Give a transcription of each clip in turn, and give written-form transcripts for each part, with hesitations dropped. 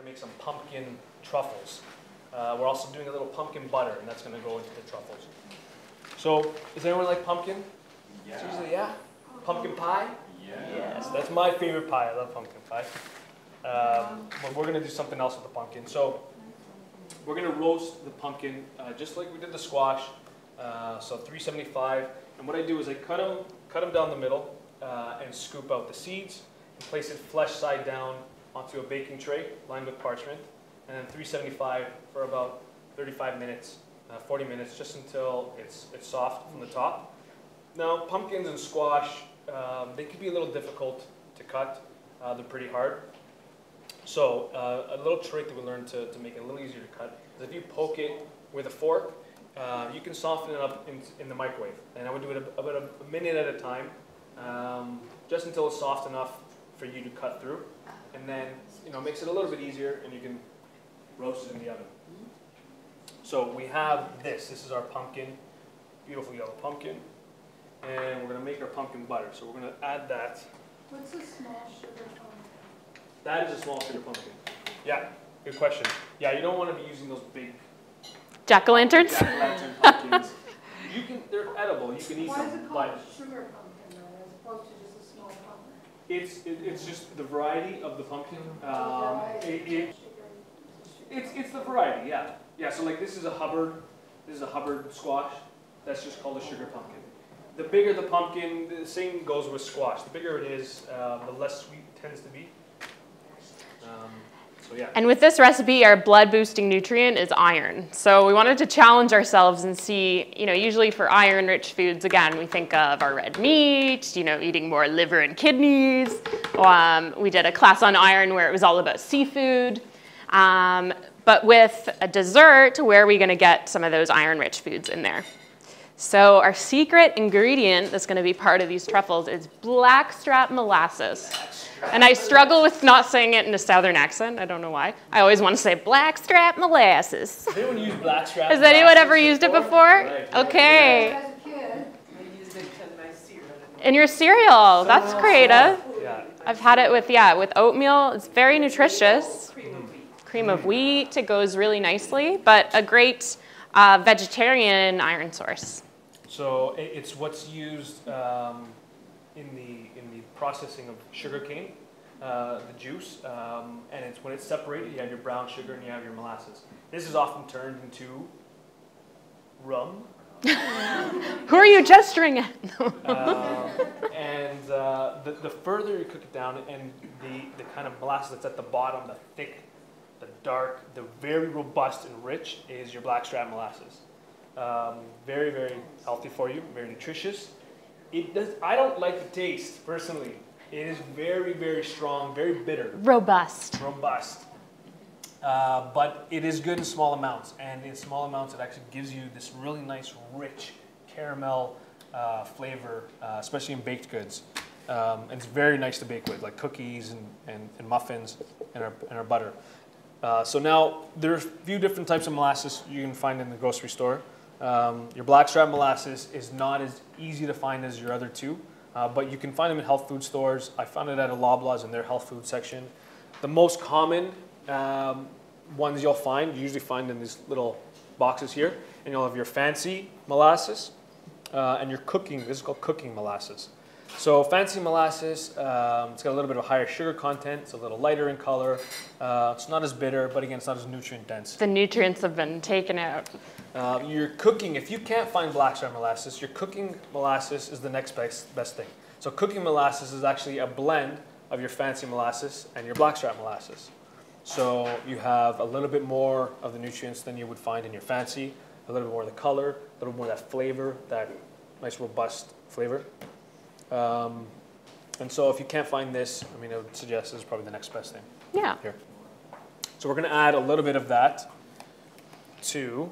make some pumpkin truffles. We're also doing a little pumpkin butter, and that's going to go into the truffles. So, does anyone like pumpkin? Yeah. It's usually, yeah? Pumpkin pie? Yeah. Yes, that's my favorite pie. I love pumpkin pie. But we're going to do something else with the pumpkin. So, we're going to roast the pumpkin just like we did the squash. So 375. And what I do is I cut them down the middle and scoop out the seeds and place it flesh side down onto a baking tray lined with parchment. And then 375 for about 35 minutes, 40 minutes, just until it's soft from the top. Now, pumpkins and squash, they can be a little difficult to cut. They're pretty hard. So a little trick that we learned to make it a little easier to cut is if you poke it with a fork, you can soften it up in the microwave. And I would do it about a minute at a time, just until it's soft enough for you to cut through. And then, it makes it a little bit easier, and you can roast it in the oven. So we have this. This is our pumpkin, beautiful yellow pumpkin. And we're going to make our pumpkin butter. So we're going to add that. What's a small sugar pumpkin? That is a small sugar pumpkin. Yeah, good question. Yeah, you don't want to be using those big jack-o'-lanterns? Jack-o'-lantern pumpkins. They're edible. You can eat them. Why is it called sugar pumpkin, though, as opposed to just a small pumpkin? It's just the variety of the pumpkin. It's the variety, yeah. Yeah, so like this is a Hubbard squash. That's just called a sugar pumpkin. The bigger the pumpkin, the same goes with squash. The bigger it is, the less sweet it tends to be. So yeah. And with this recipe, our blood-boosting nutrient is iron. So we wanted to challenge ourselves and see, usually for iron-rich foods, again, we think of our red meat, eating more liver and kidneys. We did a class on iron where it was all about seafood. But with a dessert, where are we going to get some of those iron-rich foods in there? So our secret ingredient that's going to be part of these truffles is blackstrap molasses. And I struggle with not saying it in a southern accent. I don't know why. I always want to say blackstrap molasses. Has anyone used blackstrap? Has anyone ever used it before? Right. Okay. As a kid. I used it in my cereal. In your cereal. That's creative. Yeah. I've had it with oatmeal. It's very nutritious. Cream of wheat. It goes really nicely. But a great vegetarian iron source. So it's what's used in the processing of sugar cane, the juice, and it's when it's separated, you have your brown sugar and you have your molasses. This is often turned into rum. Who are you gesturing at? And the further you cook it down, and the kind of molasses that's at the bottom, the thick, the dark, the very robust and rich, is your blackstrap molasses. Very, very healthy for you, very nutritious. I don't like the taste, personally. It is very, very strong, very bitter. Robust. But it is good in small amounts. And in small amounts, it actually gives you this really nice, rich caramel flavor, especially in baked goods. And it's very nice to bake with, like cookies and muffins and our butter. So now, there's a few different types of molasses you can find in the grocery store. Your blackstrap molasses is not as easy to find as your other two, but you can find them in health food stores. I found it at a Loblaws in their health food section. The most common ones you usually find in these little boxes here, and you'll have your fancy molasses and your cooking. This is called cooking molasses. So fancy molasses, it's got a little bit of a higher sugar content. It's a little lighter in color. It's not as bitter, but again, it's not as nutrient dense. The nutrients have been taken out. Your cooking, if you can't find blackstrap molasses, your cooking molasses is the next best thing. So cooking molasses is actually a blend of your fancy molasses and your blackstrap molasses. So you have a little bit more of the nutrients than you would find in your fancy, a little bit more of the color, a little more of that flavor, that nice robust flavor. And so if you can't find this, I would suggest this is probably the next best thing. Yeah. Here. So we're going to add a little bit of that to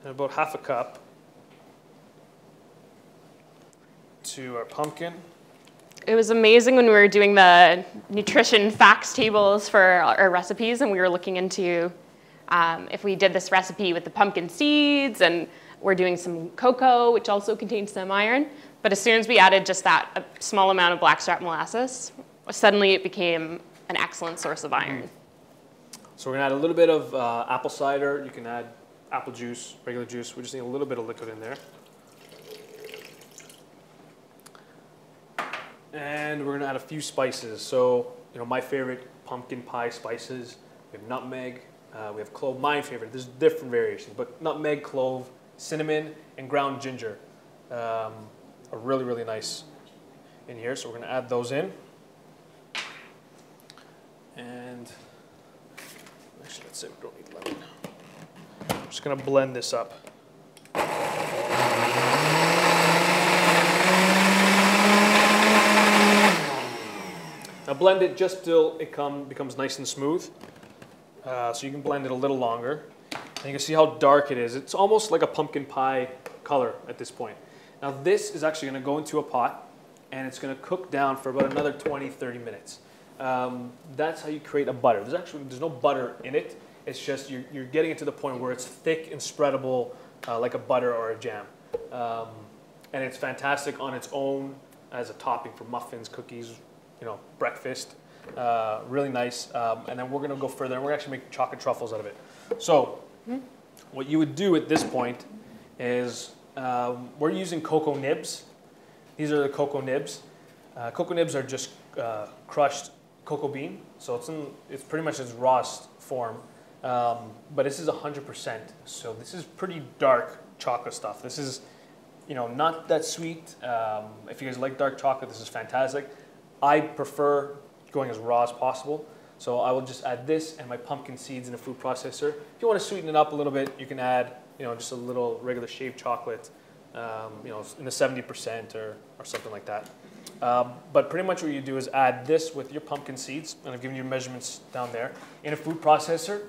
about half a cup to our pumpkin. It was amazing when we were doing the nutrition facts tables for our recipes, and we were looking into if we did this recipe with the pumpkin seeds, and we're doing some cocoa, which also contains some iron. But as soon as we added just a small amount of blackstrap molasses, suddenly it became an excellent source of iron. So we're gonna add a little bit of apple cider. You can add apple juice, regular juice. We just need a little bit of liquid in there. And we're gonna add a few spices. So, my favorite pumpkin pie spices. We have nutmeg, we have clove, my favorite. There's different variations, but nutmeg, clove, cinnamon, and ground ginger are really, really nice in here. So we're gonna add those in. And actually, let's say we don't need lemon. I'm just gonna blend this up. Now blend it just till it becomes nice and smooth. So you can blend it a little longer. And you can see how dark it is. It's almost like a pumpkin pie color at this point. Now this is actually going to go into a pot, and it's going to cook down for about another 20-30 minutes. That's how you create a butter. There's no butter in it. It's just you're getting it to the point where it's thick and spreadable like a butter or a jam. And it's fantastic on its own as a topping for muffins, cookies, breakfast. Really nice. And then we're going to go further, and we're actually make chocolate truffles out of it. So what you would do at this point is we're using cocoa nibs. These are the cocoa nibs. Cocoa nibs are just crushed cocoa bean. So it's pretty much its rawest form. But this is 100%. So this is pretty dark chocolate stuff. This is, not that sweet. If you guys like dark chocolate, this is fantastic. I prefer going as raw as possible. So I will just add this and my pumpkin seeds in a food processor. If you want to sweeten it up a little bit, you can add, just a little regular shaved chocolate, in the 70% or something like that. But pretty much what you do is add this with your pumpkin seeds, and I've given you measurements down there, in a food processor,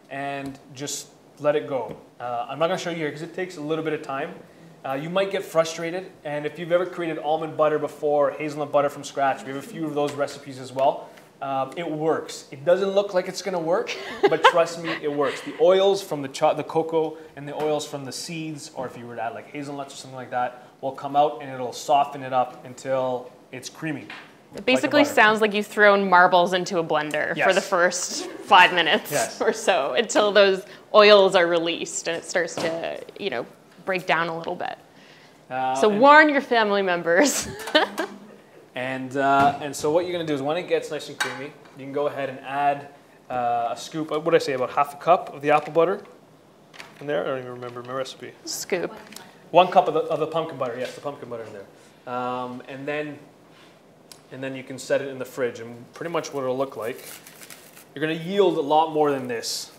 and just let it go. I'm not going to show you here because it takes a little bit of time. You might get frustrated, and if you've ever created almond butter before, hazelnut butter from scratch, we have a few of those recipes as well. It works. It doesn't look like it's going to work, but trust me, it works. The oils from the cocoa and the oils from the seeds, or if you were to add like hazelnuts or something like that, will come out and it'll soften it up until it's creamy. It basically sounds like you've thrown marbles into a blender for the first 5 minutes or so, until those oils are released and it starts to, break down a little bit. So warn your family members. And so what you're going to do is when it gets nice and creamy, you can go ahead and add a scoop, what did I say, about half a cup of the apple butter in there? I don't even remember my recipe. Scoop. 1 cup of the pumpkin butter, yes, the pumpkin butter in there. And then you can set it in the fridge, and pretty much what it'll look like. You're going to yield a lot more than this,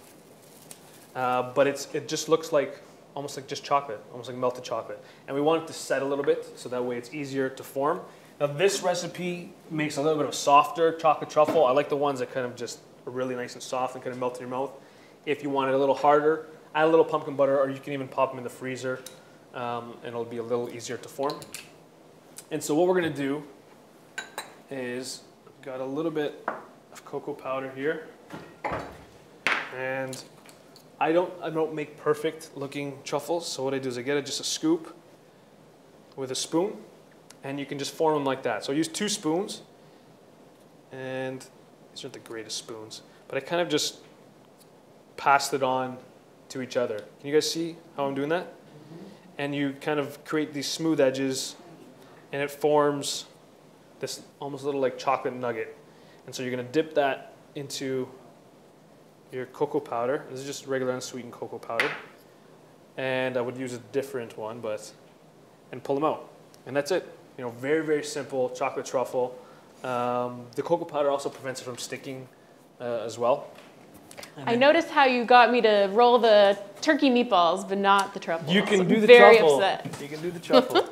but it just looks like almost like just chocolate, almost like melted chocolate. And we want it to set a little bit, so that way it's easier to form. Now this recipe makes a little bit of a softer chocolate truffle. I like the ones that kind of just are really nice and soft and kind of melt in your mouth. If you want it a little harder, add a little pumpkin butter, or you can even pop them in the freezer, and it'll be a little easier to form. And so what we're going to do is, I've got a little bit of cocoa powder here, and I don't make perfect looking truffles, so what I do is I get just a scoop with a spoon, and you can just form them like that. So I use 2 spoons, and these aren't the greatest spoons, but I kind of just passed it on to each other. Can you guys see how I'm doing that? Mm-hmm. And you kind of create these smooth edges, and it forms this almost little like chocolate nugget. And so you're going to dip that into your cocoa powder. This is just regular unsweetened cocoa powder. And I would use a different one, and pull them out. And that's it. Very, very simple chocolate truffle. The cocoa powder also prevents it from sticking as well. I noticed how you got me to roll the turkey meatballs, but not the truffles. You can do the very truffle. Upset. You can do the truffle.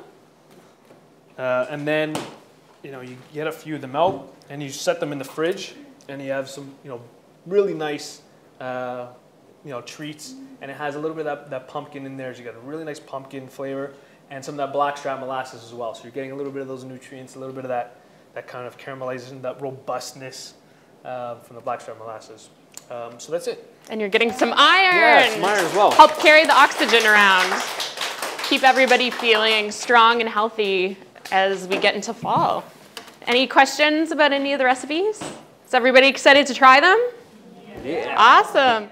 And then, you get a few of them out, and you set them in the fridge, and you have some, really nice, treats. And it has a little bit of that pumpkin in there. So you got a really nice pumpkin flavor, and some of that blackstrap molasses as well. So you're getting a little bit of those nutrients, a little bit of that kind of caramelization, that robustness from the blackstrap molasses. So that's it. And you're getting some iron. Yeah, some iron as well. Help carry the oxygen around. Keep everybody feeling strong and healthy as we get into fall. Any questions about any of the recipes? Is everybody excited to try them? Yeah. Awesome.